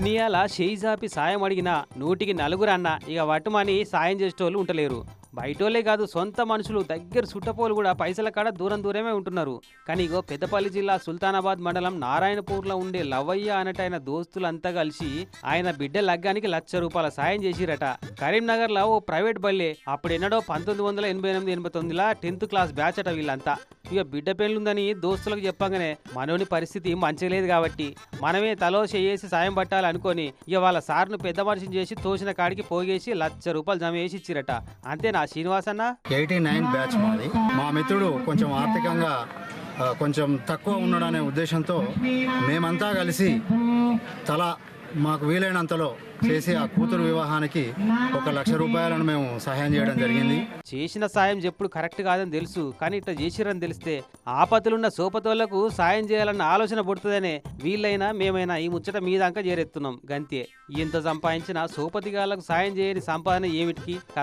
దునియాల చేయి జాపి సాయం అడిగినా నూటికి నలుగురు అన్న ఇక వట్టుమని సాయం చేసేటోళ్ళు ఉంటలేరు. బయటోళ్లే కాదు, సొంత మనుషులు దగ్గర చుట్టపోలు కూడా పైసల కాడ దూరం దూరమే ఉంటున్నారు. కానీ ఇగో పెద్దపల్లి జిల్లా సుల్తానాబాద్ మండలం నారాయణపూర్లో ఉండే లవయ్య అనటైన దోస్తులంతా కలిసి ఆయన బిడ్డ లగ్గానికి ₹1,00,000 సాయం చేసిరట. కరీంనగర్లో ఓ ప్రైవేట్ బల్లే అప్పుడెన్నడో 1988-89లా 10th క్లాస్ బ్యాచ్ అట వీళ్ళంతా. ఇక బిడ్డ పెళ్ళుందని దోస్తులకు చెప్పగానే మనోని పరిస్థితి మంచిలేదు కాబట్టి మనమే తలో చేసి సాయం పట్టాలి అనుకొని ఇక వాళ్ళ సార్ను పెద్ద మనిషిని చేసి తోసిన కాడికి పోగేసి ₹1,00,000 జమ వేసి ఇచ్చిరట. అంతేనా శ్రీనివాస్ అన్న? 89 బ్యాచ్ మాది. మా మిత్రుడు కొంచెం ఆర్థికంగా కొంచెం తక్కువ ఉన్నాడనే ఉద్దేశంతో మేమంతా కలిసి తలా మాకు వీలైనంతలో చేసి ఆ కూతురు వివాహానికి ₹1,00,000 మేము సహాయం చేయడం జరిగింది. చేసిన సాయం చెప్పుడు కరెక్ట్ కాదని తెలుసు, కానీ ఇట్లా చేసిరని తెలిస్తే ఆపత్తులున్న సోపతోళ్లకు సాయం చేయాలన్న ఆలోచన పుడుతుందనే వీళ్ళైనా మేమైనా ఈ ముచ్చట మీదాకా చేరెత్తున్నాం. గంతే. ఇంత సంపాదించిన సోపతిగాళ్లకు సాయం చేయని సంపాదన ఏమిటికి కదా.